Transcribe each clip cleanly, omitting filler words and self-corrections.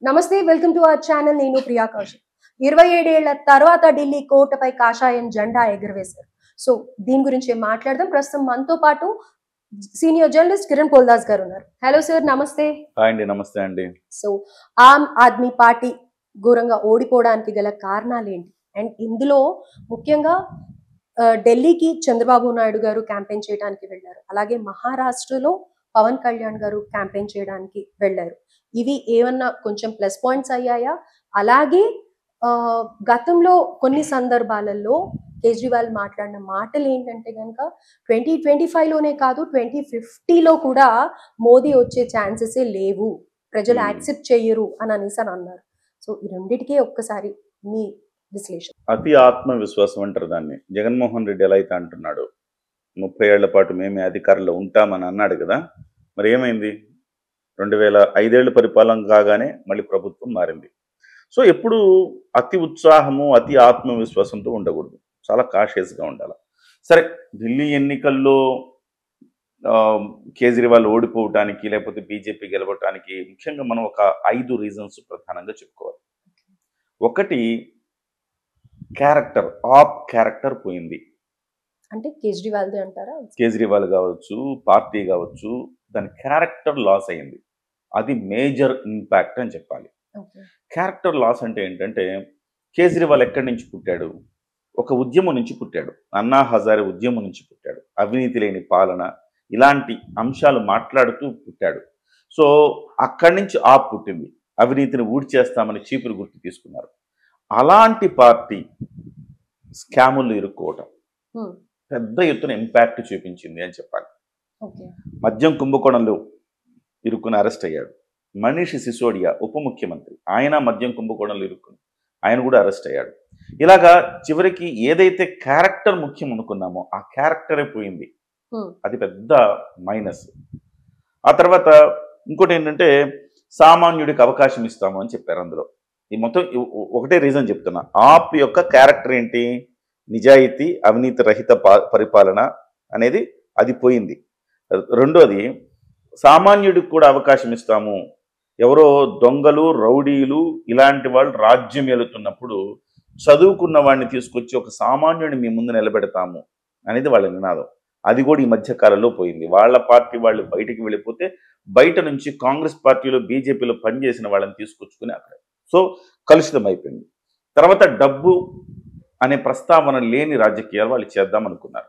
నమస్తే, welcome to our channel. నేను ప్రియా కౌశిక్. 27 ఏళ్ల తర్వాత ఢిల్లీ కోటపై కాషాయం జెండా ఎగురవేశారు. సో దీని గురించి మాట్లాడదాం. ప్రస్తుతం మనతో పాటు సీనియర్ జర్నలిస్ట్ కిరణ్ పోల్దాస్ గారు ఉన్నారు. హలో సార్, నమస్తే. హాయ్ అండి, నమస్తే అండి. సో ఆమ్ ఆద్మీ పార్టీ ఘోరంగా ఓడిపోవడానికి గల కారణాలు ఏంటి? అండ్ ఇందులో ముఖ్యంగా ఢిల్లీకి చంద్రబాబు నాయుడు గారు క్యాంపెయిన్ చేయడానికి వెళ్ళారు. అలాగే మహారాష్ట్రలో పవన్ కళ్యాణ్ గారు క్యాంపెయిన్ చేయడానికి వెళ్ళారు. ఇవి ఏమన్నా కొంచెం ప్లస్ పాయింట్స్ అయ్యాయా? అలాగే గతంలో కొన్ని సందర్భాలలో కేజ్రీవాల్ మాట్లాడిన మాటలు ఏంటంటే కనుక 2025లోనే కాదు 2050లో కూడా మోదీ వచ్చే ఛాన్సెసే లేవు, ప్రజలు యాక్సెప్ట్ చేయరు అని అన్నారు. సో ఈ రెండిటికే ఒక్కసారి మీ విశ్లేషణ. అతి ఆత్మవిశ్వాసం అంటారు దాన్ని. జగన్మోహన్ రెడ్డి ఎలా అయితే అంటున్నాడు 30 ఏళ్ల పాటు మేమే అధికారంలో ఉంటామని అన్నాడు కదా, మరి ఏమైంది? 2005 ఏళ్ళు పరిపాలన కాగానే మళ్ళీ ప్రభుత్వం మారింది. సో ఎప్పుడు అతి ఉత్సాహము అతి ఆత్మవిశ్వాసంతో ఉండకూడదు, చాలా కాషియస్గా ఉండాలి. సరే, ఢిల్లీ ఎన్నికల్లో కేజ్రీవాల్ ఓడిపోవటానికి లేకపోతే బీజేపీ గెలవటానికి ముఖ్యంగా మనం ఒక 5 రీజన్స్ ప్రధానంగా చెప్పుకోవాలి. ఒకటి, క్యారెక్టర్, ఆప్ క్యారెక్టర్ పోయింది. అంటే కేజ్రీవాల్ది అంటారా? కేజ్రీవాల్ కావచ్చు, పార్టీ కావచ్చు, దాని క్యారెక్టర్ లాస్ అయింది. అది మేజర్ ఇంపాక్ట్ అని చెప్పాలి. క్యారెక్టర్ లాస్ అంటే ఏంటంటే, కేజ్రీవాల్ ఎక్కడి నుంచి పుట్టాడు? ఒక ఉద్యమం నుంచి పుట్టాడు. అన్నా హజారే ఉద్యమం నుంచి పుట్టాడు. అవినీతి లేని పాలన, ఇలాంటి అంశాలు మాట్లాడుతూ పుట్టాడు. సో అక్కడి నుంచి ఆప్ పుట్టింది. అవినీతిని ఊడ్చేస్తామని చీపురు గుర్తు తీసుకున్నారు. అలాంటి పార్టీ స్కాములు ఇరుక్కోవటం పెద్ద ఎత్తున ఇంపాక్ట్ చూపించింది అని చెప్పాలి. మద్యం కుంభకోణంలో ఇరుక్కుని అరెస్ట్ అయ్యాడు. మనీష్ సిసోడియా ఉప ముఖ్యమంత్రి, ఆయన మద్యం కుంభకోణంలో ఇరుక్కుని ఆయన కూడా అరెస్ట్ అయ్యాడు. ఇలాగా చివరికి ఏదైతే క్యారెక్టర్ ముఖ్యం అనుకున్నామో ఆ క్యారెక్టరే పోయింది. అది పెద్ద మైనస్. ఆ తర్వాత ఇంకోటి ఏంటంటే, సామాన్యుడికి అవకాశం ఇస్తాము అని చెప్పారు. అందులో ఈ మొత్తం ఒకటే రీజన్ చెప్తున్నా. ఆప్ యొక్క క్యారెక్టర్ ఏంటి? నిజాయితీ, అవినీతి రహిత పరిపాలన అనేది అది పోయింది. రెండోది, సామాన్యుడికి కూడా అవకాశం ఇస్తాము, ఎవరో దొంగలు రౌడీలు ఇలాంటి వాళ్ళు రాజ్యం ఏలుతున్నప్పుడు చదువుకున్న వాడిని తీసుకొచ్చి ఒక సామాన్యుడిని మీ ముందు నిలబెడతాము అనేది వాళ్ళ నినాదం. అది కూడా ఈ మధ్య కాలంలో పోయింది. వాళ్ళ పార్టీ వాళ్ళు బయటికి వెళ్ళిపోతే బయట నుంచి కాంగ్రెస్ పార్టీలో బీజేపీలో పనిచేసిన వాళ్ళని తీసుకొచ్చుకుని అక్కడ సో కలుషితం అయిపోయింది. తర్వాత డబ్బు అనే ప్రస్తావన లేని రాజకీయాలు వాళ్ళు చేద్దాం అనుకున్నారు.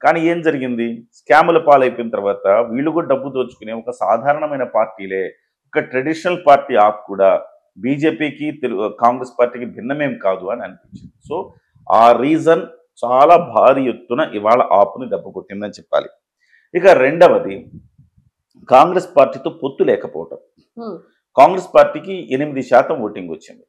కానీ ఏం జరిగింది? స్కాముల పాలైపోయిన తర్వాత వీళ్ళు కూడా డబ్బు దోచుకునే ఒక సాధారణమైన పార్టీలే, ఒక ట్రెడిషనల్ పార్టీ ఆప్ కూడా బీజేపీకి కాంగ్రెస్ పార్టీకి భిన్నమేం కాదు అని అనిపించింది. సో ఆ రీజన్ చాలా భారీ ఎత్తున ఇవాళ ఆప్ని దెబ్బ కొట్టిందని చెప్పాలి. ఇక రెండవది, కాంగ్రెస్ పార్టీతో పొత్తు లేకపోవటం. కాంగ్రెస్ పార్టీకి 8% ఓటింగ్ వచ్చింది.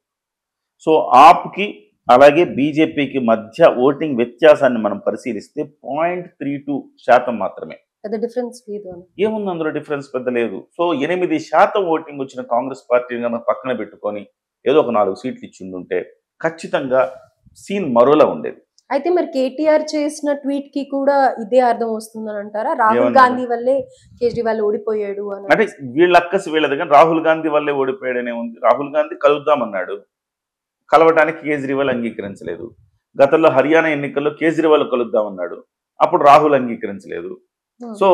సో ఆప్కి అలాగే బీజేపీకి మధ్య ఓటింగ్ వ్యత్యాసాన్ని మనం పరిశీలిస్తే 0.32% మాత్రమే. ఏముంది అందులో డిఫరెన్స్? పెద్ద లేదు. సో 8% ఓటింగ్ వచ్చిన కాంగ్రెస్ పార్టీని మనం పక్కన పెట్టుకొని ఏదో ఒక 4 సీట్లు ఇచ్చిండుంటే ఖచ్చితంగా సీన్ మరోలా ఉండేది. అయితే మరి కేటీఆర్ చేసిన ట్వీట్ కి కూడా ఇదే అర్థం వస్తుందని అంటారా? రాహుల్ గాంధీ వల్లే కేజ్రీవాల్ ఓడిపోయాడు అని. అంటే వీళ్ళ అక్కసి వీళ్ళది, కానీ రాహుల్ గాంధీ వల్లే ఓడిపోయాడనే ఉంది. రాహుల్ గాంధీ కలుద్దామన్నాడు, కలవటానికి కేజ్రీవాల్ అంగీకరించలేదు. గతంలో హర్యానా ఎన్నికల్లో కేజ్రీవాల్ కలుద్దామన్నాడు, అప్పుడు రాహుల్ అంగీకరించలేదు. సో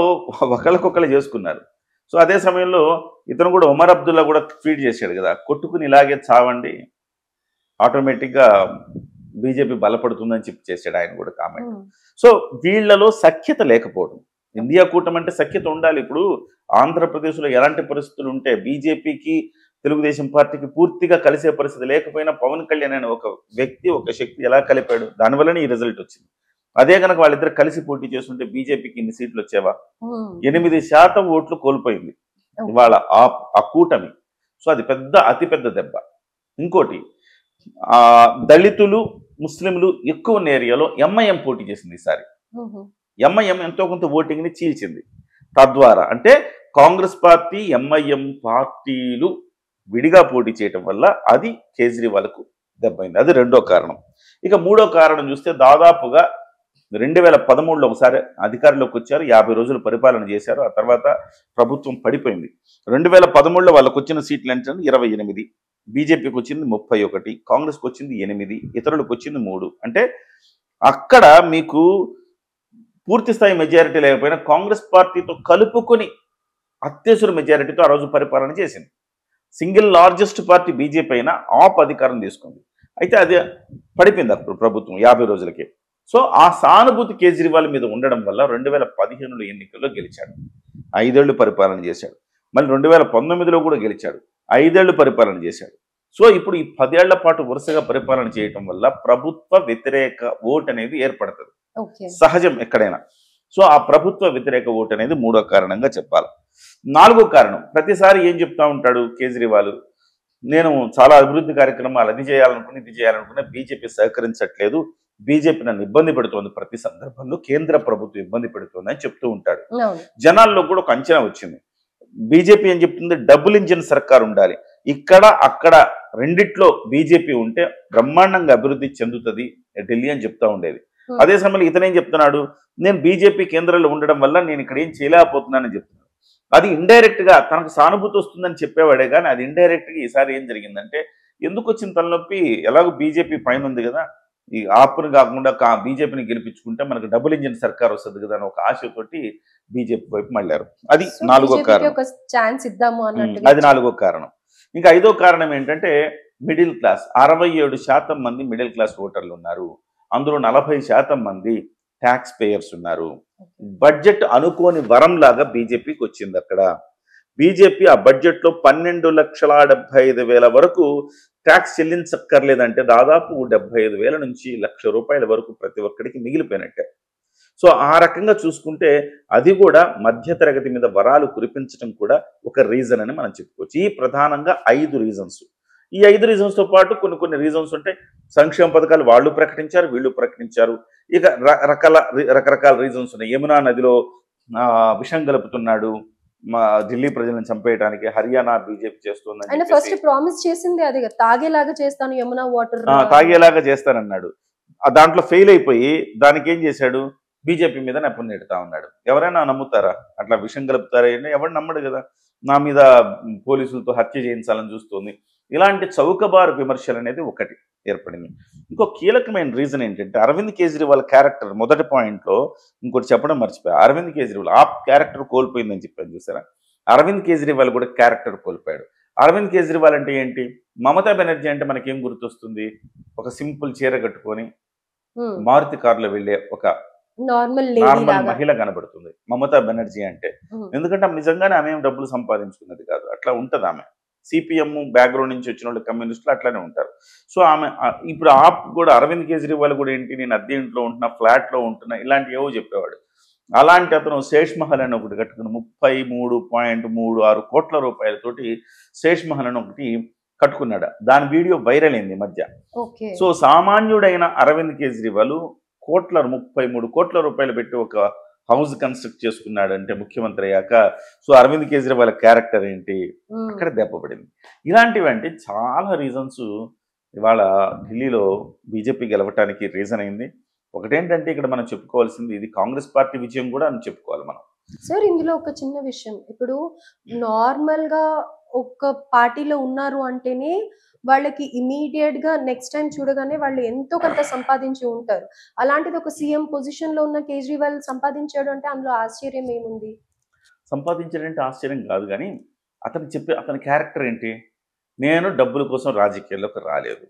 ఒకళ్ళకొకళ్ళు చేసుకున్నారు. సో అదే సమయంలో ఇతను కూడా ఉమర్ అబ్దుల్లా కూడా ట్వీట్ చేశాడు కదా, కొట్టుకుని ఇలాగే చావండి, ఆటోమేటిక్గా బీజేపీ బలపడుతుందని చెప్పి చేశాడు ఆయన కూడా కామెంట్. సో వీళ్లలో సఖ్యత లేకపోవడం. ఇండియా కూటమి అంటే సఖ్యత ఉండాలి. ఇప్పుడు ఆంధ్రప్రదేశ్లో ఎలాంటి పరిస్థితులు ఉంటే బీజేపీకి తెలుగుదేశం పార్టీకి పూర్తిగా కలిసే పరిస్థితి లేకపోయినా పవన్ కళ్యాణ్ అనే ఒక వ్యక్తి, ఒక శక్తి ఎలా కలిపాడు, దానివల్లనే ఈ రిజల్ట్ వచ్చింది. అదే కనుక వాళ్ళిద్దరు కలిసి పోటీ చేస్తుంటే బీజేపీకి ఇన్ని సీట్లు వచ్చేవా? 8% ఓట్లు కోల్పోయింది ఇవాళ ఆ కూటమి. సో అది అతిపెద్ద దెబ్బ. ఇంకోటి, దళితులు ముస్లింలు ఎక్కువ ఉన్న ఏరియాలో ఎంఐఎం పోటీ చేసింది. ఈసారి ఎంఐఎం ఎంతో కొంత ఓటింగ్ ని చీల్చింది. తద్వారా అంటే కాంగ్రెస్ పార్టీ ఎంఐఎం పార్టీలు విడిగా పోటీ చేయటం వల్ల అది కేజ్రీవాల్కు దెబ్బైంది. అది రెండో కారణం. ఇక మూడో కారణం చూస్తే, దాదాపుగా 2013లో ఒకసారి అధికారంలోకి వచ్చారు, 50 రోజులు పరిపాలన చేశారు. ఆ తర్వాత ప్రభుత్వం పడిపోయింది. 2013లో వాళ్ళకు వచ్చిన సీట్లు ఏంటంటే 28. బీజేపీకి వచ్చింది 31, కాంగ్రెస్కి వచ్చింది 8, ఇతరులకు వచ్చింది 3. అంటే అక్కడ మీకు పూర్తి స్థాయి మెజారిటీ లేకపోయినా కాంగ్రెస్ పార్టీతో కలుపుకొని అత్యవసర మెజారిటీతో ఆ రోజు పరిపాలన చేసింది. సింగిల్ లార్జెస్ట్ పార్టీ బీజేపీ అయినా ఆప్ అధికారం తీసుకుంది. అయితే అది పడిపోయింది అప్పుడు ప్రభుత్వం 50 రోజులకే. సో ఆ సానుభూతి కేజ్రీవాల్ మీద ఉండడం వల్ల 2015లో ఎన్నికల్లో గెలిచాడు. 5 ఏళ్ళు పరిపాలన చేశాడు. మళ్ళీ 2019లో కూడా గెలిచాడు. 5 ఏళ్ళు పరిపాలన చేశాడు. సో ఇప్పుడు ఈ 10 ఏళ్ల పాటు వరుసగా పరిపాలన చేయటం వల్ల ప్రభుత్వ వ్యతిరేక ఓటు అనేది ఏర్పడుతుంది. సహజం ఎక్కడైనా. సో ఆ ప్రభుత్వ వ్యతిరేక ఓటు అనేది 3వ కారణంగా చెప్పాలి. 4వ కారణం, ప్రతిసారి ఏం చెప్తా ఉంటాడు కేజ్రీవాల్, నేను చాలా అభివృద్ధి కార్యక్రమాలు అది చేయాలనుకున్నా బీజేపీ సహకరించట్లేదు, బీజేపీ నన్ను ఇబ్బంది పెడుతోంది, ప్రతి సందర్భంలో కేంద్ర ప్రభుత్వం ఇబ్బంది పెడుతోంది అని చెప్తూ ఉంటాడు. జనాల్లో కూడా ఒక అంచనా వచ్చింది. బీజేపీ ఏం చెప్తుంది, డబుల్ ఇంజిన్ సర్కార్ ఉండాలి, ఇక్కడ అక్కడ రెండిట్లో బీజేపీ ఉంటే బ్రహ్మాండంగా అభివృద్ధి చెందుతుంది ఢిల్లీ అని చెప్తా ఉండేది. అదే సమయంలో ఇతనేం చెప్తున్నాడు, నేను బీజేపీ కేంద్రంలో ఉండడం వల్ల నేను ఇక్కడ ఏం చేయలేకపోతున్నానని చెప్తున్నాడు. అది ఇండైరెక్ట్ గా తనకు సానుభూతి వస్తుందని చెప్పేవాడే కానీ అది ఇండైరెక్ట్ గా ఈసారి ఏం జరిగిందంటే, ఎందుకు వచ్చిన తలనొప్పి, ఎలాగో బీజేపీ పైన ఉంది కదా, ఈ ఆప్ను కాకుండా బీజేపీని గెలిపించుకుంటే మనకు డబుల్ ఇంజిన్ సర్కార్ వస్తుంది కదా అని ఒక ఆశతోటి బీజేపీ వైపు మళ్ళారు. అది 4వ కారణం. అది 4వ కారణం. ఇంకా 5వ కారణం ఏంటంటే మిడిల్ క్లాస్. 67% మంది మిడిల్ క్లాస్ ఓటర్లు ఉన్నారు. అందులో 40% మంది ట్యాక్స్ పేయర్స్ ఉన్నారు. బడ్జెట్ అనుకోని వరం లాగా బీజేపీకి వచ్చింది. అక్కడ బీజేపీ ఆ బడ్జెట్ లో 12,75,000 వరకు ట్యాక్స్ చెల్లించక్కర్లేదంటే దాదాపు 75,000 నుంచి ₹1,00,000 వరకు ప్రతి ఒక్కడికి మిగిలిపోయినట్టే. సో ఆ రకంగా చూసుకుంటే అది కూడా మధ్యతరగతి మీద వరాలు కురిపించడం కూడా ఒక రీజన్ అని మనం చెప్పుకోవచ్చు. ఈ ప్రధానంగా 5 రీజన్స్. ఈ 5 రీజన్స్తో పాటు కొన్ని రీజన్స్ ఉంటాయి. సంక్షేమ పథకాలు వాళ్ళు ప్రకటించారు, వీళ్ళు ప్రకటించారు. ఇక రకరకాల రీజన్స్ ఉన్నాయి. యమునా నదిలో విషం కలుపుతున్నాడు, మా ఢిల్లీ ప్రజలను చంపేయడానికి హర్యానా బీజేపీ చేస్తుందని ఫస్ట్ ప్రామిస్ చేసింది అది, తాగేలాగా చేస్తాను, యమునా వాటర్ తాగేలాగా చేస్తానన్నాడు. దాంట్లో ఫెయిల్ అయిపోయి దానికి ఏం చేశాడు, బీజేపీ మీద నెపం నెడుతా ఉన్నాడు. ఎవరైనా నమ్ముతారా? అట్లా విషం కలుపుతారా? ఎవరు నమ్మడు కదా. నా మీద పోలీసులతో హత్య చేయించాలని చూస్తుంది. ఇలాంటి చౌకబారు విమర్శలు అనేది ఒకటి ఏర్పడింది. ఇంకో కీలకమైన రీజన్ ఏంటంటే అరవింద్ కేజ్రీవాల్ క్యారెక్టర్. మొదటి పాయింట్లో ఇంకోటి చెప్పడం మర్చిపోయా. అరవింద్ కేజ్రీవాల్ ఆ క్యారెక్టర్ కోల్పోయిందని చెప్పాను చూసారా. అరవింద్ కేజ్రీవాల్ కూడా క్యారెక్టర్ కోల్పోయాడు. అరవింద్ కేజ్రీవాల్ అంటే ఏంటి, మమతా బెనర్జీ అంటే మనకేం గుర్తొస్తుంది, ఒక సింపుల్ చీర కట్టుకొని మారుతి కారులో వెళ్ళే ఒక నార్మల్ మహిళ కనబడుతుంది మమతా బెనర్జీ అంటే. ఎందుకంటే నిజంగానే ఆమె డబ్బులు సంపాదించుకున్నది కాదు, అట్లా ఉంటుంది ఆమె. సిపిఎం బ్యాక్గ్రౌండ్ నుంచి వచ్చిన వాళ్ళు కమ్యూనిస్టులు అట్లానే ఉంటారు. సో ఆమె ఇప్పుడు కూడా అరవింద్ కేజ్రీవాల్ కూడా ఏంటి, నేను అద్దె ఇంట్లో ఉంటున్నా, ఫ్లాట్లో ఉంటున్నా, ఇలాంటి ఏవో చెప్పేవాడు. అలాంటి అతను శేష్ మహల్ అని ఒకటి కట్టుకుని 33.36 కోట్ల రూపాయలతోటి శేష్ మహల్ అని ఒకటి కట్టుకున్నాడు. దాని వీడియో వైరల్ అయింది ఈ మధ్య. సో సామాన్యుడైన అరవింద్ కేజ్రీవాల్ 33 కోట్ల రూపాయలు పెట్టి ఒక హౌస్ కన్స్ట్రక్ట్ చేసుకున్నాడంటే ముఖ్యమంత్రి అయ్యాక. సో అరవింద్ కేజ్రీవాల్ క్యారెక్టర్ ఏంటి, అక్కడ దెబ్బపడింది. ఇలాంటివంటే చాలా రీజన్స్ ఇవాళ ఢిల్లీలో బీజేపీ గెలవటానికి రీజన్ అయింది. ఒకటేంటంటే ఇక్కడ మనం చెప్పుకోవాల్సింది, ఇది కాంగ్రెస్ పార్టీ విజయం కూడా అని చెప్పుకోవాలి మనం. సార్ ఇందులో ఒక చిన్న విషయం, ఇప్పుడు నార్మల్ గా ఒక పార్టీలో ఉన్నారు అంటేనే వాళ్ళకి ఇమీడియట్ గా నెక్స్ట్ టైం చూడగానే వాళ్ళు ఎంతో కొంత సంపాదించి ఉంటారు. అలాంటిది ఒక సీఎం పొజిషన్ లో ఉన్న కేజ్రీవాల్ సంపాదించాడు అంటే అందులో ఆశ్చర్యం ఏముంది? సంపాదించాడంటే ఆశ్చర్యం కాదు, కానీ అతని క్యారెక్టర్ ఏంటి, నేను డబ్బుల కోసం రాజకీయాల్లోకి రాలేదు,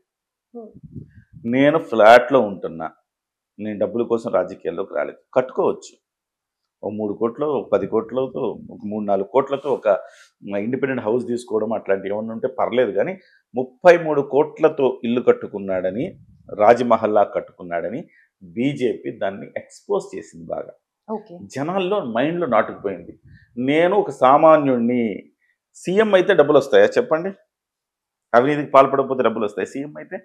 నేను ఫ్లాట్లో ఉంటున్నా, నేను డబ్బుల కోసం రాజకీయాల్లోకి రాలేదు. కట్టుకోవచ్చు, ఒక 3 కోట్లు, 10 కోట్లతో, ఒక 3-4 కోట్లతో ఒక ఇండిపెండెంట్ హౌస్ తీసుకోవడం అట్లాంటివి ఏమన్నా ఉంటే పర్లేదు. కానీ 33 కోట్లతో ఇల్లు కట్టుకున్నాడని, రాజ్మహల్లా కట్టుకున్నాడని బీజేపీ దాన్ని ఎక్స్పోజ్ చేసింది బాగా. జనాల్లో మైండ్లో నాటుకుపోయింది. నేను ఒక సామాన్యుడిని, సీఎం అయితే డబ్బులు వస్తాయా చెప్పండి? అవినీతికి పాల్పడకపోతే డబ్బులు వస్తాయి సీఎం అయితే?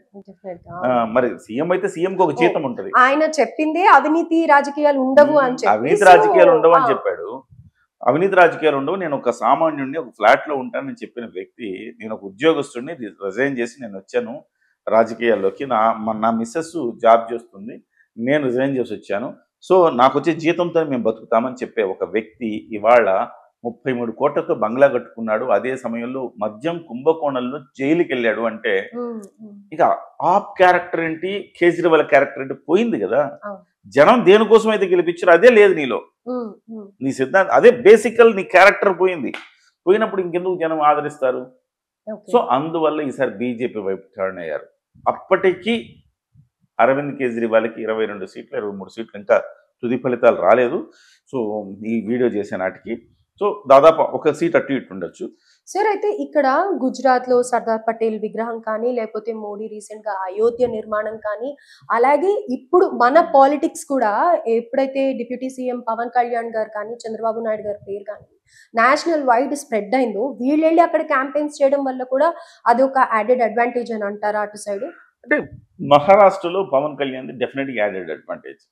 మరి సీఎం అయితే సీఎంకి ఒక జీతం ఉంటుంది. ఆయన చెప్పిందే అవినీతి రాజకీయాలు ఉండవు అని చెప్పి, అవినీతి రాజకీయాలు ఉండవు అని చెప్పాడు. అవినీతి రాజకీయాలు ఉండవు, నేను ఒక సామాన్యుడిని, ఒక ఫ్లాట్లో ఉంటానని చెప్పిన వ్యక్తి, నేను ఒక ఉద్యోగస్తుడిని, రిజైన్ చేసి నేను వచ్చాను రాజకీయాల్లోకి, నా మిస్సెస్ జాబ్ చేస్తుంది, నేను రిజైన్ చేసి వచ్చాను, సో నాకు వచ్చే జీతంతో మేము బతుకుతామని చెప్పే ఒక వ్యక్తి ఇవాళ 33 కోట్లతో బంగ్లా కట్టుకున్నాడు, అదే సమయంలో మద్యం కుంభకోణంలో జైలుకి వెళ్ళాడు అంటే ఇక ఆప్ క్యారెక్టర్ ఏంటి, కేజ్రీవాల్ క్యారెక్టర్ ఏంటి పోయింది కదా. జనం దేనికోసం అయితే గెలిపించారో అదే లేదు నీలో, నీ సిద్ధాంతం అదే బేసికల్, నీ క్యారెక్టర్ పోయింది. పోయినప్పుడు ఇంకెందుకు జనం ఆదరిస్తారు? సో అందువల్ల ఈసారి బీజేపీ వైపు టర్న్ అయ్యారు. అప్పటికి అరవింద్ కేజ్రీవాల్కి 22 సీట్లు 23 సీట్లు ఇంకా తుది ఫలితాలు రాలేదు. సో ఈ వీడియో చేసే నాటికి సో దాదాపు ఒక సీట్ అటు ఇటు ఉండొచ్చు. సార్ అయితే ఇక్కడ గుజరాత్ లో సర్దార్ పటేల్ విగ్రహం కానీ, లేకపోతే మోడీ రీసెంట్ గా అయోధ్య నిర్మాణం కానీ, అలాగే ఇప్పుడు మన పాలిటిక్స్ కూడా ఎప్పుడైతే డిప్యూటీ సీఎం పవన్ కళ్యాణ్ గారు కానీ, చంద్రబాబు నాయుడు గారి పేరు కానీ నేషనల్ వైడ్ స్ప్రెడ్ అయిందో, వీళ్ళు వెళ్ళి అక్కడ క్యాంపెయిన్స్ చేయడం వల్ల కూడా అది ఒక యాడెడ్ అడ్వాంటేజ్ అని అంటారా అటు సైడ్? అంటే మహారాష్ట్రలో పవన్ కళ్యాణ్ డెఫినెట్గా యాడెడ్ అడ్వాంటేజ్.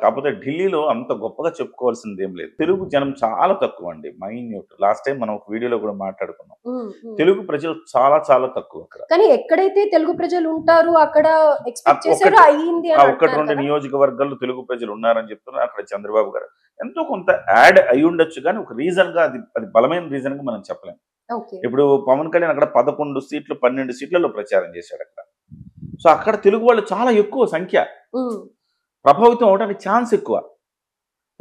కాకపోతే ఢిల్లీలో అంత గొప్పగా చెప్పుకోవాల్సింది ఏం లేదు. తెలుగు జనం చాలా తక్కువ అండి, మైన్యూట్. లాస్ట్ టైం మనం ఒక వీడియోలో కూడా మాట్లాడుకున్నాం, తెలుగు ప్రజలు చాలా చాలా తక్కువ అక్కడ. కానీ ఎక్కడైతే తెలుగు ప్రజలు ఉంటారు అక్కడ ఎక్స్పెక్ట్ చేశారు అయ్యింది. ఒకటి రెండు నియోజకవర్గాల్లో తెలుగు ప్రజలు ఉన్నారని చెప్తున్నారు. అక్కడ చంద్రబాబు గారు ఎంతో కొంత యాడ్ అయి ఉండొచ్చు, కానీ ఒక రీజన్ గా అది బలమైన రీజన్ గా మనం చెప్పలేం. ఇప్పుడు పవన్ కళ్యాణ్ అక్కడ 11 సీట్లు 12 సీట్లలో ప్రచారం చేశాడు అక్కడ. సో అక్కడ తెలుగు వాళ్ళు చాలా ఎక్కువ సంఖ్య, ప్రభావితం అవడానికి ఛాన్స్ ఎక్కువ.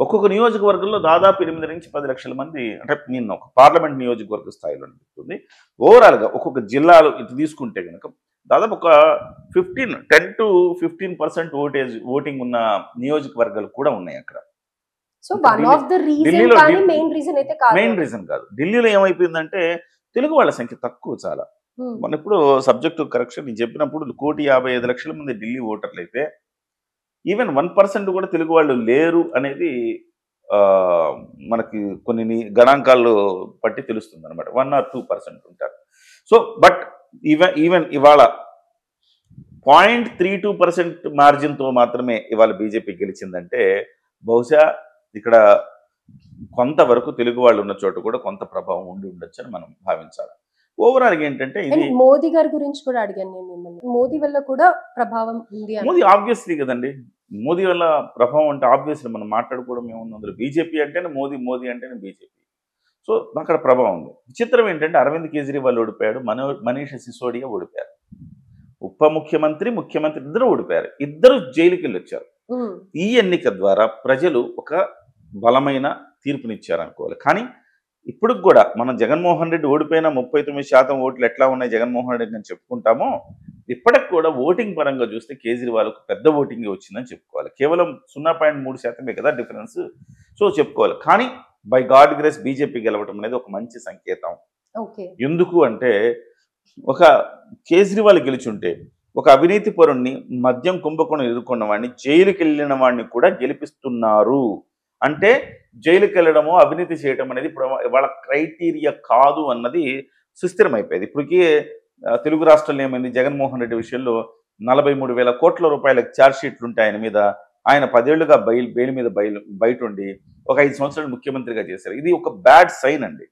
ఒక్కొక్క నియోజకవర్గంలో దాదాపు 8 నుంచి 10 లక్షల మంది, అంటే నేను ఒక పార్లమెంట్ నియోజకవర్గ స్థాయిలో అనిపిస్తుంది. ఓవరాల్గా ఒక్కొక్క జిల్లాలో ఇటు తీసుకుంటే కనుక దాదాపు ఒక 10 to 15% ఓటింగ్ ఉన్న నియోజకవర్గాలు కూడా ఉన్నాయి అక్కడ. So one of the reason, కానీ మెయిన్ రీజన్ అయితే కాదు. మెయిన్ రీజన్ కాదు. ఢిల్లీలో ఏమైపోయిందంటే తెలుగు వాళ్ళ సంఖ్య తక్కువ చాలా. మన ఇప్పుడు సబ్జెక్టు కరెక్షన్ నేను చెప్పినప్పుడు 1,55,00,000 మంది ఢిల్లీ ఓటర్లు అయితే ఈవెన్ 1% కూడా తెలుగు వాళ్ళు లేరు అనేది మనకి కొన్ని గణాంకాలు బట్టి తెలుస్తుంది అనమాట. 1 or 2% ఉంటారు. సో బట్ ఈవెన్ ఇవాళ 0.32% మార్జిన్తో మాత్రమే ఇవాళ బీజేపీ గెలిచిందంటే బహుశా ఇక్కడ కొంతవరకు తెలుగు వాళ్ళు ఉన్న చోట కూడా కొంత ప్రభావం ఉండి ఉండొచ్చు అని మనం భావించాలి. ఓవరాల్ ఏంటంటే ఇది మోదీ గారి గురించి కూడా అడిగాను నేను మిమ్మల్ని, మోదీ వల్ల కూడా ప్రభావం ఉంది. మోదీ ఆబ్వియస్లీ కదండి, మోదీ వల్ల ప్రభావం అంటే ఆబ్వియస్లీ మనం మాట్లాడుకోవడం ఏముంది అందులో. బీజేపీ అంటేనే మోదీ, మోదీ అంటేనే బీజేపీ. సో అక్కడ ప్రభావం ఉంది. విచిత్రం ఏంటంటే అరవింద్ కేజ్రీవాల్ ఓడిపోయాడు, మనీష్ సిసోడియా ఓడిపోయారు, ఉప ముఖ్యమంత్రి ముఖ్యమంత్రి ఇద్దరు ఓడిపోయారు, ఇద్దరు జైలుకి వెళ్ళి వచ్చారు. ఈ ఎన్నిక ద్వారా ప్రజలు ఒక బలమైన తీర్పునిచ్చారు అనుకోవాలి. కానీ ఇప్పుడు కూడా మనం జగన్మోహన్ రెడ్డి ఓడిపోయిన 39% ఓట్లు ఎట్లా ఉన్నాయి జగన్మోహన్ రెడ్డి అని చెప్పుకుంటామో, ఇప్పటికి కూడా ఓటింగ్ పరంగా చూస్తే కేజ్రీవాల్కు పెద్ద ఓటింగ్ వచ్చిందని చెప్పుకోవాలి. కేవలం 0.3% కదా డిఫరెన్స్. సో చెప్పుకోవాలి. కానీ బై గాడ్ గ్రేస్ బీజేపీ గెలవడం అనేది ఒక మంచి సంకేతం. ఎందుకు అంటే ఒక కేజ్రీవాల్ గెలిచుంటే ఒక అవినీతి పరుణ్ణి, మద్యం కుంభకోణం ఎదుర్కొన్న వాడిని, జైలుకి వెళ్ళిన వాడిని కూడా గెలిపిస్తున్నారు అంటే జైలుకి వెళ్ళడము, అవినీతి చేయడం అనేది ఇప్పుడు వాళ్ళ క్రైటీరియా కాదు అన్నది సుస్థిరమైపోయింది. ఇప్పటికీ తెలుగు రాష్ట్రాల్లో ఏమైంది, జగన్మోహన్ రెడ్డి విషయంలో 43,000 కోట్ల రూపాయల ఛార్జ్ షీట్లు ఉంటాయి ఆయన మీద. ఆయన 10 ఏళ్లుగా బెయిల్ మీద బయట ఉండి ఒక 5 సంవత్సరాలు ముఖ్యమంత్రిగా చేశారు. ఇది ఒక బ్యాడ్ సైన్ అండి.